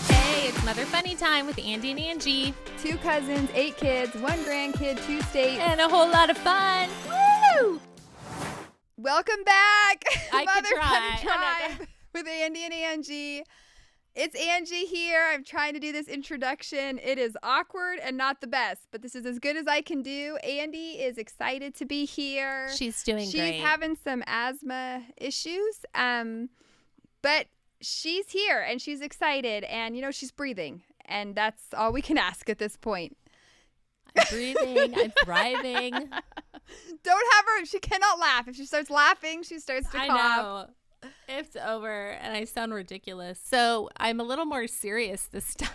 Hey, it's Mother Funny Time with Andy and Angie. 2 cousins, 8 kids, 1 grandkid, 2 states. And a whole lot of fun. Woo! Welcome back. I Mother could try. Funny Time with Andy and Angie. It's Angie here. I'm trying to do this introduction. It is awkward and not the best, but this is as good as I can do. Andy is excited to be here. She's doing great. She's having some asthma issues, but she's here and she's excited and, she's breathing. And that's all we can ask at this point. I'm breathing. I'm thriving. Don't have her. She cannot laugh. If she starts laughing, she starts to cough. I know. It's over and I sound ridiculous. So I'm a little more serious this time.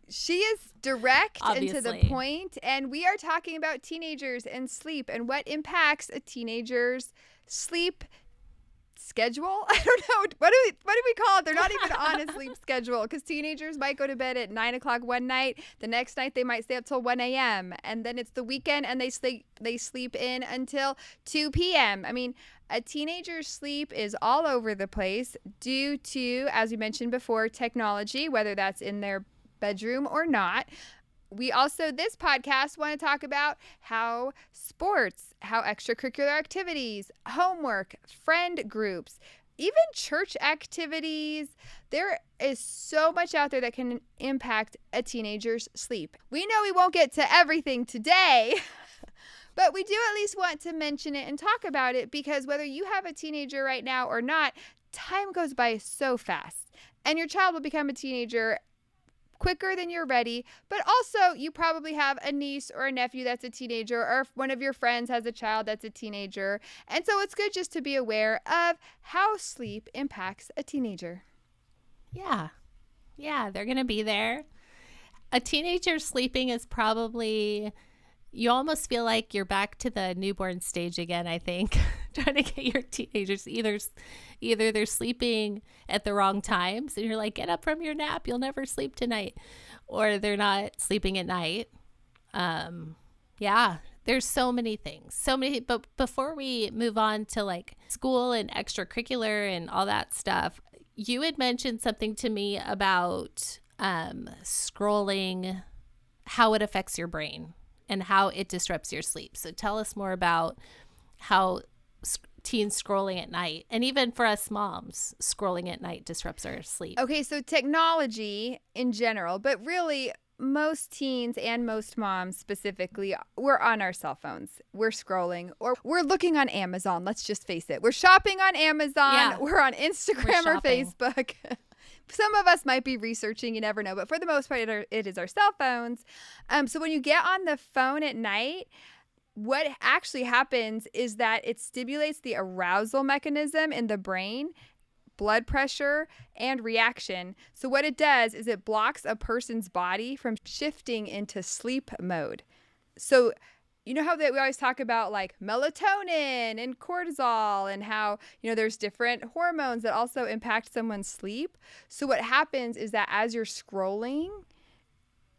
She is direct Obviously. and to the point, and we are talking about teenagers and sleep and what impacts a teenager's sleep schedule. I don't know. What do we call it? They're not even on a sleep schedule because teenagers might go to bed at 9 o'clock one night. The next night they might stay up till 1 a.m. and then it's the weekend and they sleep in until 2 p.m. I mean, a teenager's sleep is all over the place due to, as we mentioned before, technology, whether that's in their bedroom or not. We also, this podcast, want to talk about how sports, how extracurricular activities, homework, friend groups, even church activities. There is so much out there that can impact a teenager's sleep. We know we won't get to everything today, but we do at least want to mention it and talk about it because whether you have a teenager right now or not, time goes by so fast. And your child will become a teenager quicker than you're ready, but also you probably have a niece or a nephew that's a teenager, or if one of your friends has a child that's a teenager. And so it's good just to be aware of how sleep impacts a teenager. Yeah, they're going to be there. A teenager sleeping is probably, you almost feel like you're back to the newborn stage again, I think, trying to get your teenagers either they're sleeping at the wrong times and you're like, get up from your nap, you'll never sleep tonight, or they're not sleeping at night. There's so many things, but before we move on to like school and extracurricular and all that stuff, you had mentioned something to me about scrolling, how it affects your brain and how it disrupts your sleep. So tell us more about how teens scrolling at night, and even for us moms, scrolling at night disrupts our sleep. Okay, so technology in general, but really most teens and most moms specifically, we're on our cell phones. We're scrolling or we're looking on Amazon. Let's just face it. We're shopping on Amazon. Yeah. We're on Instagram or Facebook. Some of us might be researching, you never know, but for the most part, it is our cell phones. So when you get on the phone at night, what actually happens is that it stimulates the arousal mechanism in the brain, blood pressure, and reaction. So what it does is it blocks a person's body from shifting into sleep mode. So you know how we always talk about like melatonin and cortisol and how, there's different hormones that also impact someone's sleep. So what happens is that as you're scrolling,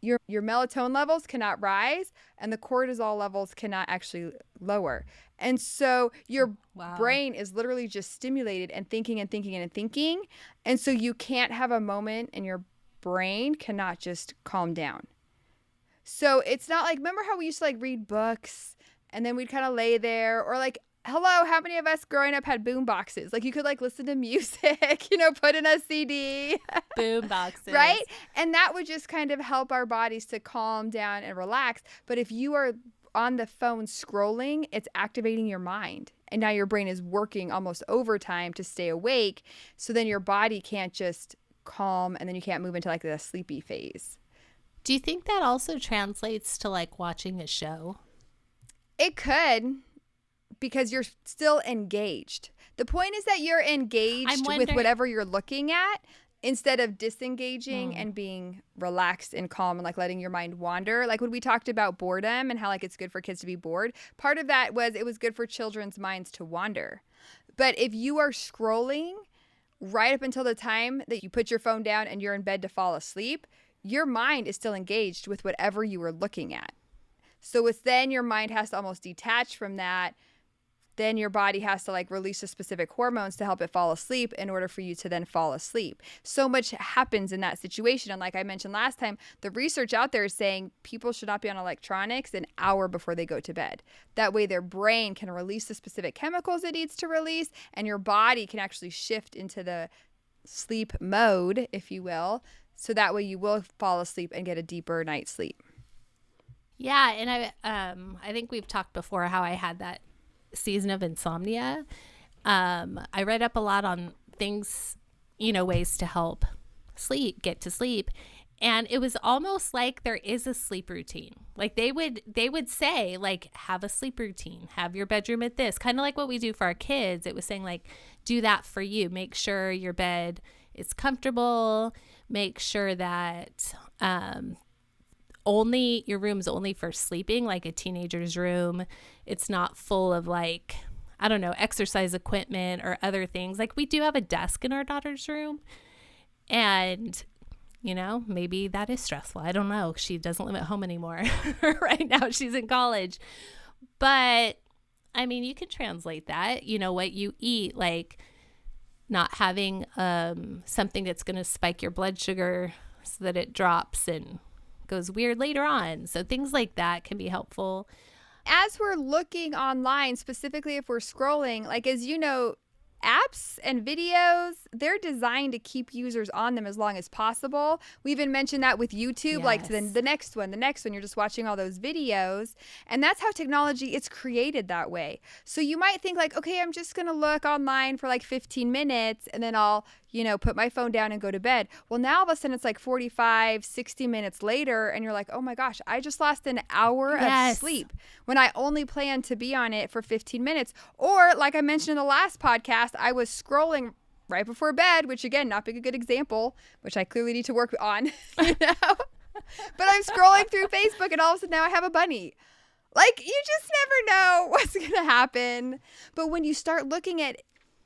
your melatonin levels cannot rise and the cortisol levels cannot actually lower. And so your brain is literally just stimulated and thinking and thinking and thinking. And so you can't have a moment and your brain cannot just calm down. So it's not like, remember how we used to like read books and then we'd kind of lay there, or like, hello, how many of us growing up had boom boxes? Like you could like listen to music, put in a CD. Boom boxes. Right? And that would just kind of help our bodies to calm down and relax. But if you are on the phone scrolling, it's activating your mind. And now your brain is working almost overtime to stay awake. So then your body can't just calm and then you can't move into like the sleepy phase. Do you think that also translates to like watching a show? It could, because you're still engaged. The point is that you're engaged with whatever you're looking at instead of disengaging and being relaxed and calm and like letting your mind wander. Like when we talked about boredom and how like it's good for kids to be bored, part of that was it was good for children's minds to wander. But if you are scrolling right up until the time that you put your phone down and you're in bed to fall asleep, your mind is still engaged with whatever you were looking at. So it's then your mind has to almost detach from that then your body has to like release the specific hormones to help it fall asleep in order for you to then fall asleep. So much happens in that situation. And like I mentioned last time, the research out there is saying people should not be on electronics an hour before they go to bed. That way their brain can release the specific chemicals it needs to release, and your body can actually shift into the sleep mode, if you will. So that way you will fall asleep and get a deeper night's sleep. Yeah, and I think we've talked before how I had that season of insomnia. I read up a lot on things, ways to help get to sleep. And it was almost like there is a sleep routine. Like they would say, like, have a sleep routine, have your bedroom at this, kind of like what we do for our kids. It was saying, like, do that for you. Make sure your bed is comfortable. Make sure that your room's only for sleeping, like a teenager's room. It's not full of like, I don't know, exercise equipment or other things. Like we do have a desk in our daughter's room, and maybe that is stressful. I don't know. She doesn't live at home anymore. Right now she's in college. But I mean, you can translate that, what you eat, like not having something that's going to spike your blood sugar so that it drops and goes weird later on. So things like that can be helpful. As we're looking online, specifically if we're scrolling, like, as you know, apps and videos, they're designed to keep users on them as long as possible. We even mentioned that with YouTube, Yes. like the next one, you're just watching all those videos. And that's how technology is created that way. So you might think like, okay, I'm just going to look online for like 15 minutes and then I'll, put my phone down and go to bed. Well, now all of a sudden it's like 45, 60 minutes later and you're like, oh my gosh, I just lost an hour Yes. of sleep when I only planned to be on it for 15 minutes. Or like I mentioned in the last podcast, I was scrolling right before bed, which again, not being a good example, which I clearly need to work on, But I'm scrolling through Facebook and all of a sudden now I have a bunny. Like, you just never know what's going to happen. But when you start looking at,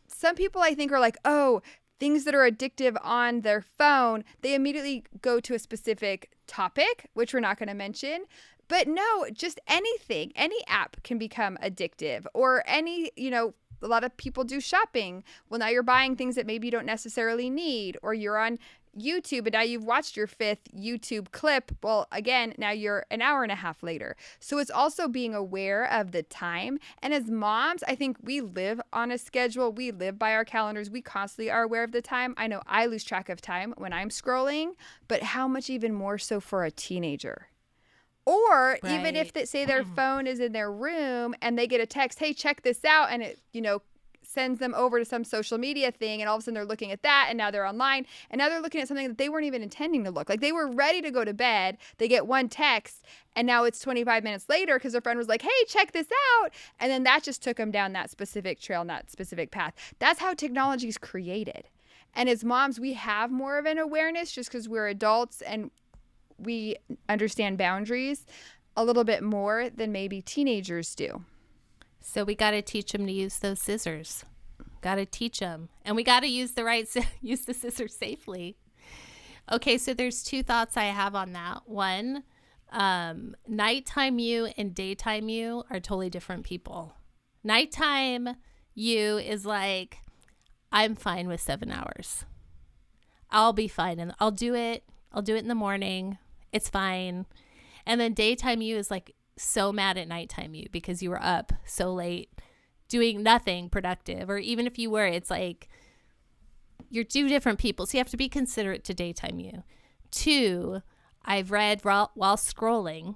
some people I think are like, oh, things that are addictive on their phone, they immediately go to a specific topic, which we're not going to mention. But no, just anything, any app can become addictive, or any, a lot of people do shopping. Well, now you're buying things that maybe you don't necessarily need, or you're on YouTube and now you've watched your 5th YouTube clip. Well, again, now you're an hour and a half later. So it's also being aware of the time. And as moms, I think we live on a schedule. We live by our calendars. We constantly are aware of the time. I know I lose track of time when I'm scrolling, but how much even more so for a teenager? Or Right. even if say their phone is in their room and they get a text, hey, check this out. And it, sends them over to some social media thing. And all of a sudden they're looking at that. And now they're online. And now they're looking at something that they weren't even intending to look. Like they were ready to go to bed. They get one text. And now it's 25 minutes later because their friend was like, hey, check this out. And then that just took them down that specific trail and that specific path. That's how technology is created. And as moms, we have more of an awareness just because we're adults and we understand boundaries a little bit more than maybe teenagers do. So we got to teach them to use those scissors. Got to teach them. And we got to use use the scissors safely. Okay, so there's 2 thoughts I have on that. One, nighttime you and daytime you are totally different people. Nighttime you is like, I'm fine with 7 hours. I'll be fine and I'll do it. I'll do it in the morning. It's fine. And then daytime you is like so mad at nighttime you because you were up so late doing nothing productive. Or even if you were, it's like you're 2 different people. So you have to be considerate to daytime you. 2, I've read while scrolling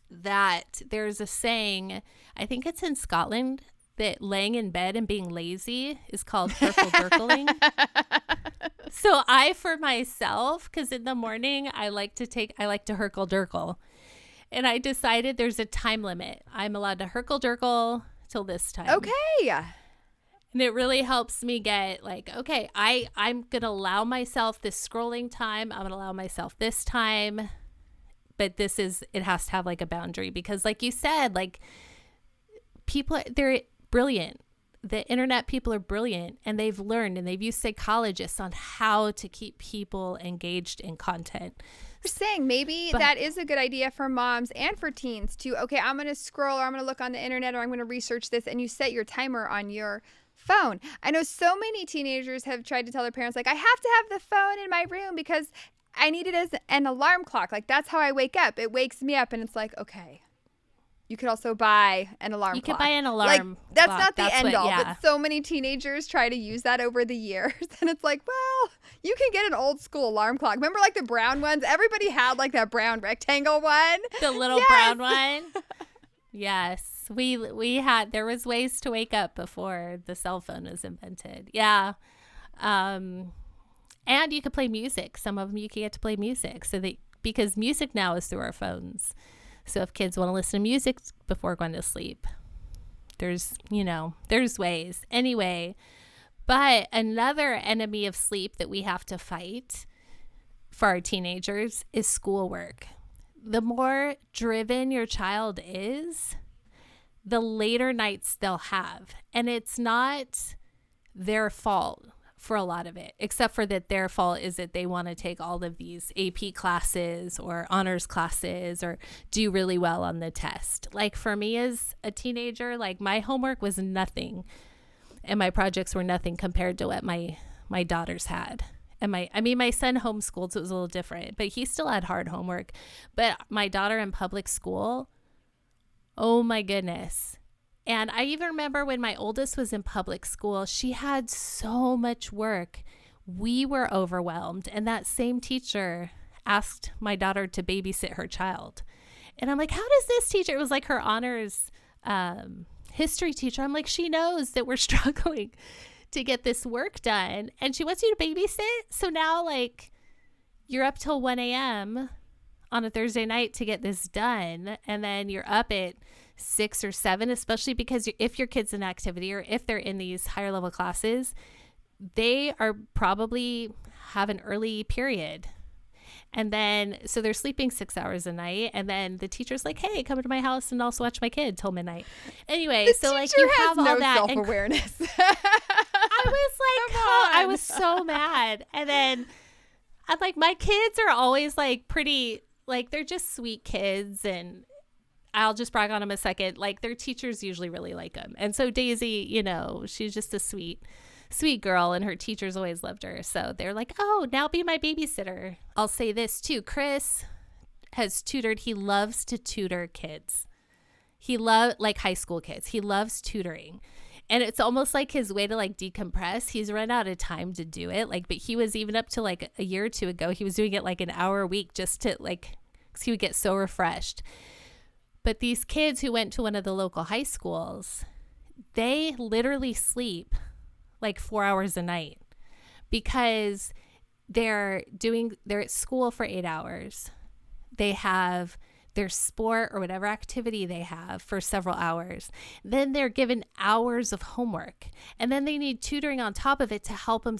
that there's a saying, I think it's in Scotland, that laying in bed and being lazy is called hurkle-durkling. So for myself, because in the morning I like to hurkle-durkle. And I decided there's a time limit. I'm allowed to hurkle-durkle till this time. Okay. And it really helps me get like, okay, I'm going to allow myself this scrolling time. I'm going to allow myself this time. But it has to have like a boundary because like you said, like people, they're brilliant. the internet people are brilliant, and they've learned and they've used psychologists on how to keep people engaged in content. You're saying maybe that is a good idea for moms and for teens to, okay, I'm going to scroll, or I'm going to look on the internet, or I'm going to research this, and you set your timer on your phone. I know so many teenagers have tried to tell their parents, like, I have to have the phone in my room because I need it as an alarm clock. Like, that's how I wake up. It wakes me up, and it's like, okay. You could also buy an alarm clock. You could buy an alarm like, that's clock. not the That's end all, yeah. but so many teenagers try to use that over the years. And it's like, well, you can get an old school alarm clock. Remember like the brown ones? Everybody had like that brown rectangle one. The little brown one. Yes. We had, there was ways to wake up before the cell phone was invented. Yeah. And you could play music. Some of them you could get to play music. Because music now is through our phones. So if kids want to listen to music before going to sleep, there's ways. Anyway, but another enemy of sleep that we have to fight for our teenagers is schoolwork. The more driven your child is, the later nights they'll have. And it's not their fault for a lot of it, except for that their fault is that they want to take all of these AP classes or honors classes or do really well on the test. Like for me as a teenager, like my homework was nothing and my projects were nothing compared to what my daughters had. And my son homeschooled, so it was a little different, but he still had hard homework. But my daughter in public school, oh my goodness. And I even remember when my oldest was in public school, she had so much work. We were overwhelmed. And that same teacher asked my daughter to babysit her child. And I'm like, how does this teacher, it was like her honors history teacher. I'm like, she knows that we're struggling to get this work done. And she wants you to babysit. So now like you're up till 1 a.m. on a Thursday night to get this done. And then you're up at 6 or 7, especially because if your kid's in activity or if they're in these higher level classes, they are probably have an early period. And then, so they're sleeping 6 hours a night. And then the teacher's like, hey, come to my house and I'll watch my kid till midnight. Anyway, the so like teacher you has have all no that. self-awareness. I was like, I was so mad. And then I'm like, my kids are always like pretty, like they're just sweet kids, and I'll just brag on them a second. Like their teachers usually really like them. And so Daisy, she's just a sweet girl, and her teachers always loved her. So they're like, oh, now be my babysitter. I'll say this too. Chris has tutored. He loves to tutor kids. He loves like high school kids. He loves tutoring. And it's almost like his way to like decompress. He's run out of time to do it. Like, but he was even up to like a year or two ago, he was doing it like an hour a week just to like, 'cause he would get so refreshed. But these kids who went to one of the local high schools, they literally sleep like 4 hours a night because they're at school for 8 hours. They have their sport or whatever activity they have for several hours. Then they're given hours of homework, and then they need tutoring on top of it to help them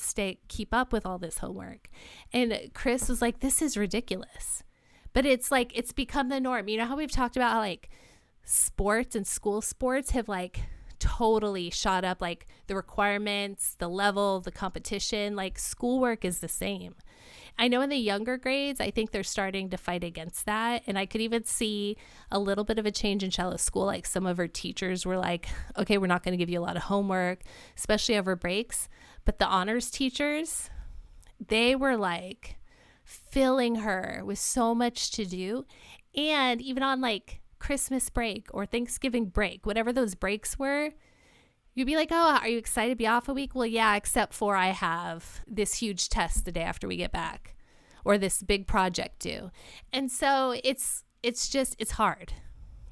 keep up with all this homework. And Chris was like, this is ridiculous. But it's like, it's become the norm. You know how we've talked about how like sports and school sports have like totally shot up, like the requirements, the level, the competition, like schoolwork is the same. I know in the younger grades, I think they're starting to fight against that. And I could even see a little bit of a change in Sheila's school. Like some of her teachers were like, okay, we're not going to give you a lot of homework, especially over breaks. But the honors teachers, they were like filling her with so much to do. And even on like Christmas break or Thanksgiving break, whatever those breaks were, you'd be like, oh, are you excited to be off a week? Well, yeah, except for I have this huge test the day after we get back or this big project due. And so it's hard.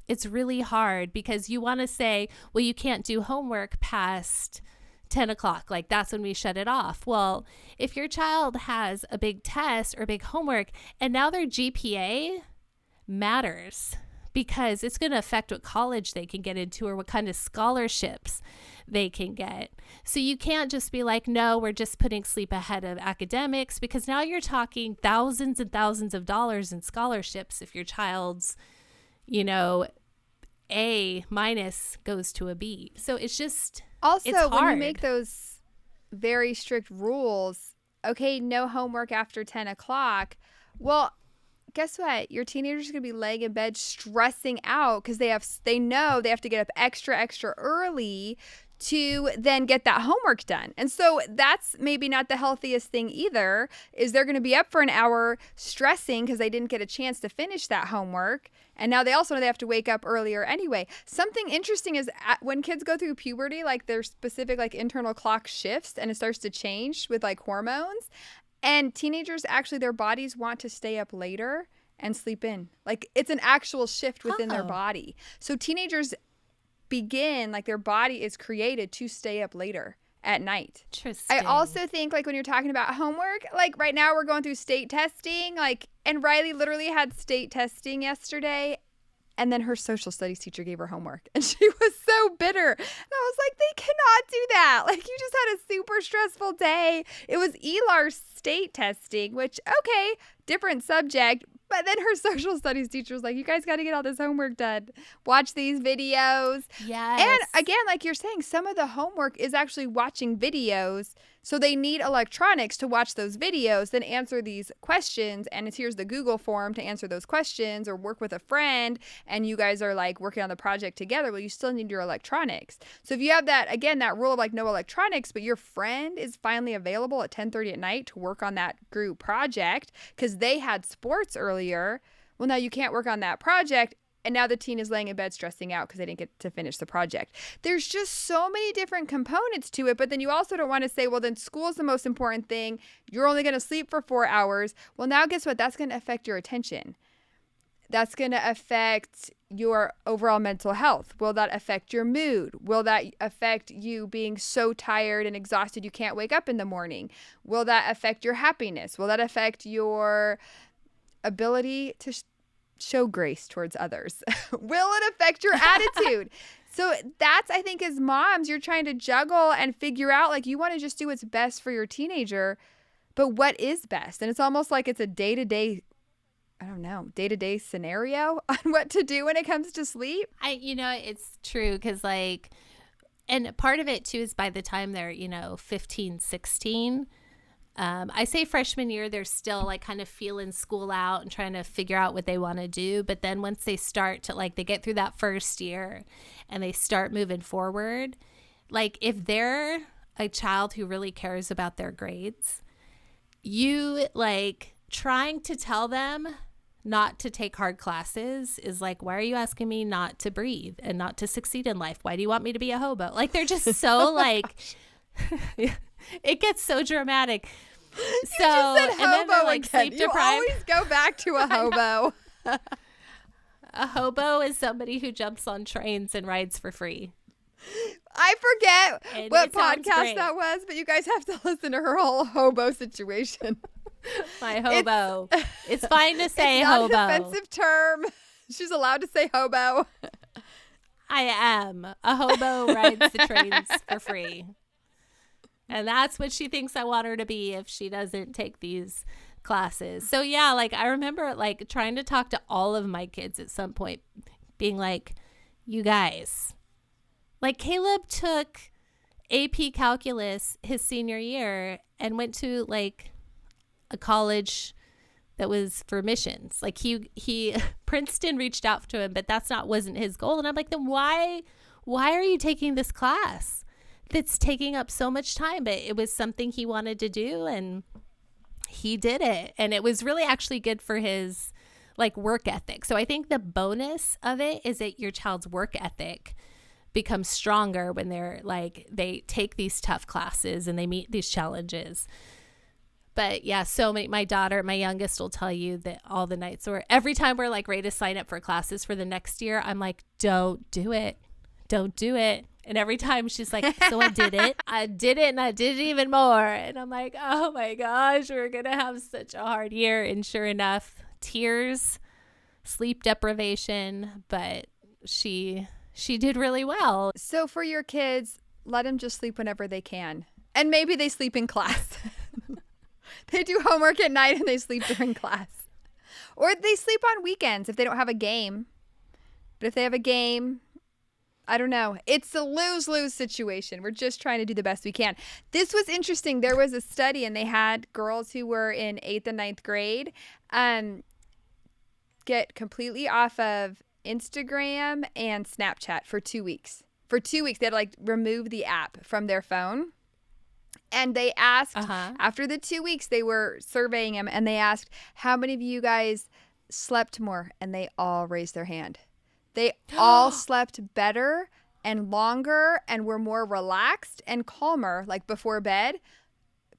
It's really hard because you want to say, well, you can't do homework past 10 o'clock. Like that's when we shut it off. Well, if your child has a big test or big homework and now their GPA matters because it's going to affect what college they can get into or what kind of scholarships they can get. So you can't just be like, no, we're just putting sleep ahead of academics, because now you're talking thousands and thousands of dollars in scholarships if your child's, A minus goes to a B. So it's just, Also, it's hard. when you make those very strict rules, okay, no homework after 10 o'clock. Well, guess what? Your teenager's going to be laying in bed stressing out because they know they have to get up extra early to then get that homework done. And so that's maybe not the healthiest thing either, is they're going to be up for an hour stressing because they didn't get a chance to finish that homework. And now they also know they have to wake up earlier anyway. Something interesting is when kids go through puberty, like their specific like internal clock shifts and it starts to change with like hormones. And teenagers, actually, their bodies want to stay up later and sleep in. Like it's an actual shift within their body. So teenagers begin, like their body is created to stay up later at night. Interesting. I also think like when you're talking about homework, like right now we're going through state testing, like, and Riley literally had state testing yesterday. And then her social studies teacher gave her homework and she was so bitter. And I was like, they cannot do that. Like you just had a super stressful day. It was ELAR state testing, which, okay, different subject. But then her social studies teacher was like, you guys got to get all this homework done. Watch these videos. Yes. And again, like you're saying, some of the homework is actually watching videos. So they need electronics to watch those videos, then answer these questions. And here's the Google form to answer those questions or work with a friend. And you guys are like working on the project together. Well, you still need your electronics. So if you have that, again, that rule of like no electronics, but your friend is finally available at 10:30 at night to work on that group project because they had sports earlier. Well, now you can't work on that project. And now the teen is laying in bed stressing out because they didn't get to finish the project. There's just so many different components to it. But then you also don't want to say, well, then school is the most important thing. You're only going to sleep for 4 hours. Well, now guess what? That's going to affect your attention. That's going to affect your overall mental health. Will that affect your mood? Will that affect you being so tired and exhausted you can't wake up in the morning? Will that affect your happiness? Will that affect your ability to show grace towards others? Will it affect your attitude? So that's, I think, as moms, you're trying to juggle and figure out, like, you want to just do what's best for your teenager, but what is best? And it's almost like it's a day-to-day scenario on what to do when it comes to sleep. It's true because, like, and part of it, too, is by the time they're, 15, 16, I say freshman year, they're still like kind of feeling school out and trying to figure out what they want to do. But then once they start to like, they get through that first year and they start moving forward, like if they're a child who really cares about their grades, you like trying to tell them not to take hard classes is like, why are you asking me not to breathe and not to succeed in life? Why do you want me to be a hobo? Like they're just so like, it gets so dramatic. You just said hobo, and then they're, like, sleep you deprived. always go back to a hobo. A hobo is somebody who jumps on trains and rides for free. I forget And what it sounds podcast great. that was, but you guys have to listen to her whole hobo situation. My hobo. It's fine to say It's not hobo. an offensive term. She's allowed to say hobo. I am. A hobo rides the trains for free. And that's what she thinks I want her to be if she doesn't take these classes. So yeah, like I remember like trying to talk to all of my kids at some point, being like, you guys, like Caleb took AP calculus his senior year and went to like a college that was for missions. Like he Princeton reached out to him, but wasn't his goal. And I'm like, then why are you taking this class that's taking up so much time? But it was something he wanted to do and he did it. And it was really actually good for his like work ethic. So I think the bonus of it is that your child's work ethic becomes stronger when they're like, they take these tough classes and they meet these challenges. But yeah, so many, my daughter, my youngest will tell you that all the nights or every time we're like ready to sign up for classes for the next year, I'm like, don't do it. Don't do it. And every time she's like, so I did it. I did it and I did it even more. And I'm like, oh my gosh, we're going to have such a hard year. And sure enough, tears, sleep deprivation, but she did really well. So for your kids, let them just sleep whenever they can. And maybe they sleep in class. They do homework at night and they sleep during class. Or they sleep on weekends if they don't have a game. But if they have a game, I don't know. It's a lose-lose situation. We're just trying to do the best we can. This was interesting. There was a study, and they had girls who were in 8th and 9th grade get completely off of Instagram and Snapchat for 2 weeks. For 2 weeks, they had to like remove the app from their phone. And they asked, after the 2 weeks, they were surveying them, and they asked, how many of you guys slept more? And they all raised their hand. They all slept better and longer and were more relaxed and calmer, like before bed,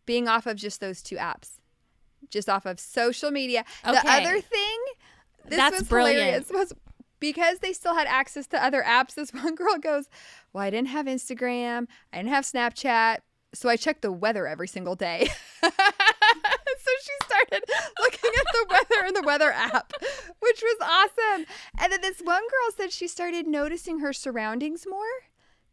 being off of just those 2 apps, just off of social media. Okay. The other thing, was brilliant. Hilarious, was because they still had access to other apps. This one girl goes, well, I didn't have Instagram. I didn't have Snapchat. So I checked the weather every single day. So she started looking at the weather in the weather app, which was awesome. And then this one girl said she started noticing her surroundings more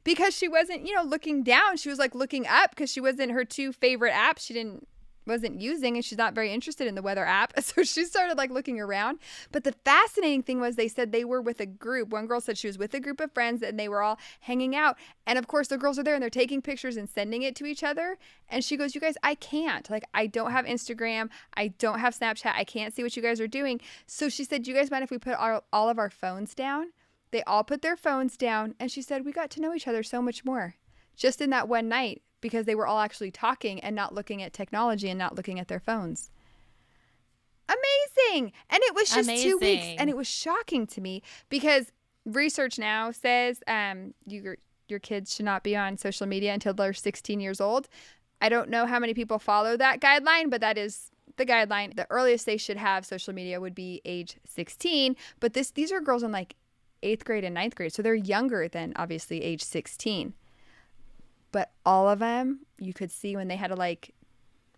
because she wasn't, looking down. She was like looking up because she wasn't her 2 favorite apps. She wasn't using, and she's not very interested in the weather app. So she started like looking around. But the fascinating thing was they said they were with a group. One girl said she was with a group of friends and they were all hanging out. And of course the girls are there and they're taking pictures and sending it to each other. And she goes, you guys, I can't. Like, I don't have Instagram. I don't have Snapchat. I can't see what you guys are doing. So she said, you guys mind if we put all of our phones down? They all put their phones down. And she said, we got to know each other so much more just in that one night, because they were all actually talking and not looking at technology and not looking at their phones. Amazing. And it was just 2 weeks. And it was shocking to me because research now says your kids should not be on social media until they're 16 years old. I don't know how many people follow that guideline, but that is the guideline. The earliest they should have social media would be age 16. But these are girls in like 8th grade and 9th grade. So they're younger than obviously age 16. But all of them, you could see when they had to like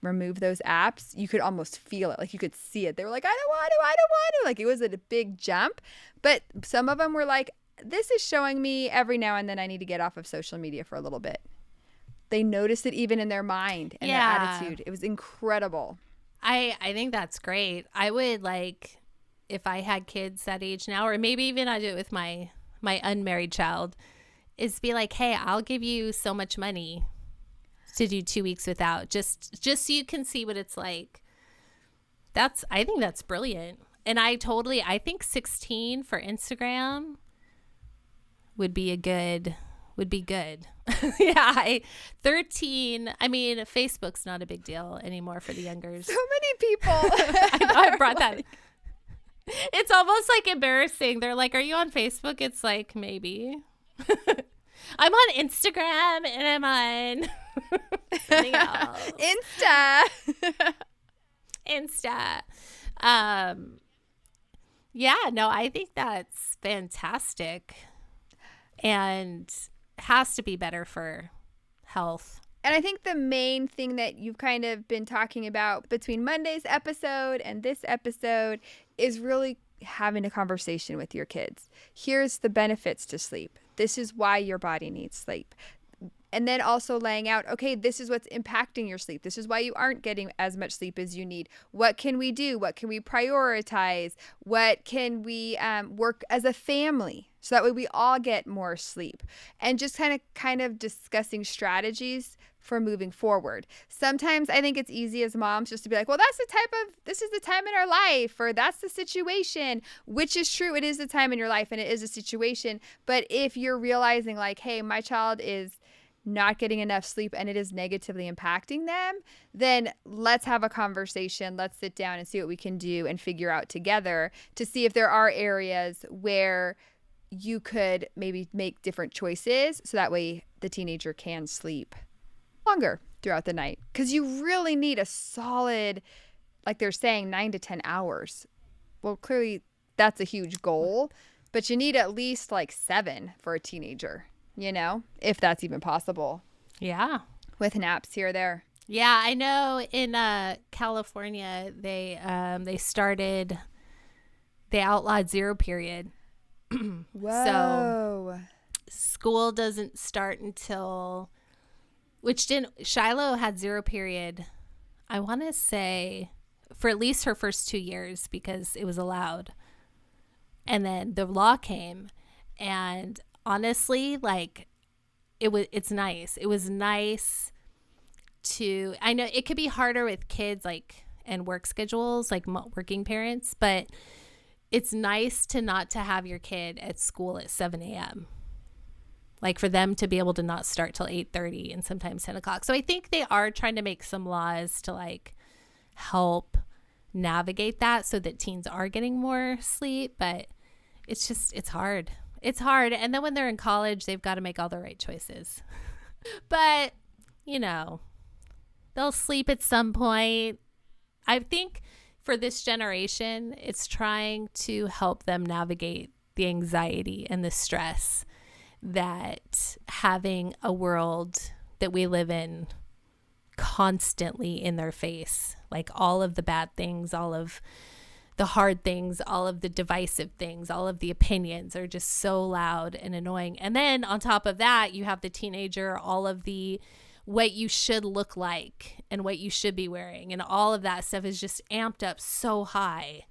remove those apps, you could almost feel it. Like you could see it. They were like, I don't want to. Like it was a big jump. But some of them were like, this is showing me every now and then I need to get off of social media for a little bit. They noticed it even in their mind and their attitude. It was incredible. I think that's great. I would like, if I had kids that age now, or maybe even I do it with my unmarried child, is be like, hey, I'll give you so much money to do 2 weeks without, just so you can see what it's like. I think that's brilliant. And I think 16 for Instagram would be good. Yeah. 13, I mean, Facebook's not a big deal anymore for the youngers. So many people. I know, I brought that. It's almost like embarrassing. They're like, are you on Facebook? It's like, maybe. I'm on Instagram and I'm on something else. Insta. Yeah, no, I think that's fantastic and has to be better for health. And I think the main thing that you've kind of been talking about between Monday's episode and this episode is really having a conversation with your kids. Here's the benefits to sleep. This is why your body needs sleep. And then also laying out, okay, this is what's impacting your sleep. This is why you aren't getting as much sleep as you need. What can we do? What can we prioritize? What can we work as a family so that way we all get more sleep? And just kind of discussing strategies for moving forward. Sometimes I think it's easy as moms just to be like, well, this is the time in our life, or that's the situation, which is true. It is the time in your life and it is a situation. But if you're realizing like, hey, my child is not getting enough sleep and it is negatively impacting them, then let's have a conversation. Let's sit down and see what we can do and figure out together to see if there are areas where you could maybe make different choices so that way the teenager can sleep longer throughout the night, because you really need a solid, like they're saying, 9 to 10 hours. Well, clearly that's a huge goal, but you need at least like 7 for a teenager, if that's even possible. Yeah. With naps here or there. Yeah, I know in California they outlawed 0 period. Whoa. So school doesn't start until, Shiloh had 0 period, I want to say, for at least her first 2 years because it was allowed. And then the law came And honestly, like it's nice. It was nice to, I know it could be harder with kids like and work schedules, like working parents, but it's nice to not to have your kid at school at 7 a.m. Like for them to be able to not start till 8:30 and sometimes 10 o'clock. So I think they are trying to make some laws to like help navigate that so that teens are getting more sleep, but it's hard. It's hard. And then when they're in college, they've got to make all the right choices. But, you know, they'll sleep at some point. I think for this generation, it's trying to help them navigate the anxiety and the stress that having a world that we live in constantly in their face, like all of the bad things, all of the hard things, all of the divisive things, all of the opinions are just so loud and annoying. And then on top of that, you have the teenager, all of the what you should look like and what you should be wearing. And all of that stuff is just amped up so high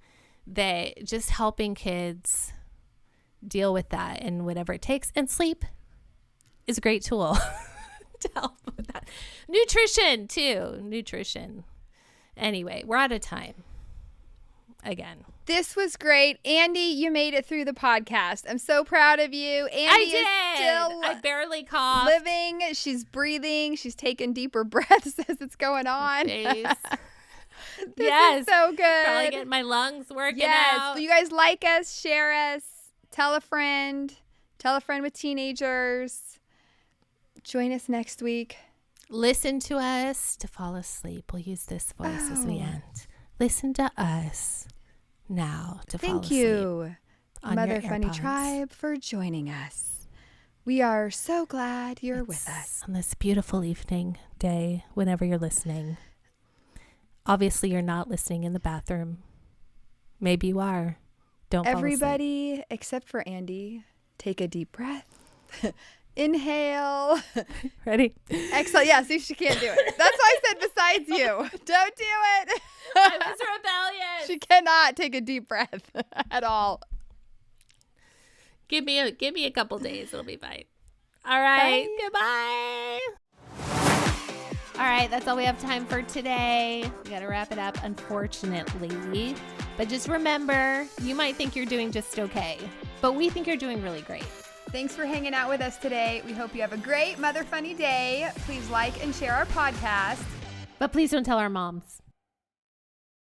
that just helping kids deal with that and whatever it takes. And sleep is a great tool to help with that. Nutrition too. Nutrition. Anyway, we're out of time. Again. This was great. Andy, you made it through the podcast. I'm so proud of you. Andy I did. is still I barely coughed. living. She's breathing. She's taking deeper breaths as it's going on. This is so good. Probably getting my lungs working yes. out. You guys like us, share us, tell a friend with teenagers. Join us next week. Listen to us to fall asleep. We'll use this voice as we end. Listen to us now to fall asleep. Thank you, on Mother your Funny AirPods. Tribe, for joining us. We are so glad you're with us. On this beautiful evening, day, whenever you're listening. Obviously, you're not listening in the bathroom. Maybe you are. Don't fall asleep. Everybody except for Andy, take a deep breath. Inhale. Ready? Exhale. Yeah, see, she can't do it. That's why I said besides you. Don't do it. I was rebellious. She cannot take a deep breath at all. Give me a couple days. It'll be fine. All right. Bye. Goodbye. All right. That's all we have time for today. We got to wrap it up, unfortunately. But just remember, you might think you're doing just okay, but we think you're doing really great. Thanks for hanging out with us today. We hope you have a great Mother Funny day. Please like and share our podcast. But please don't tell our moms.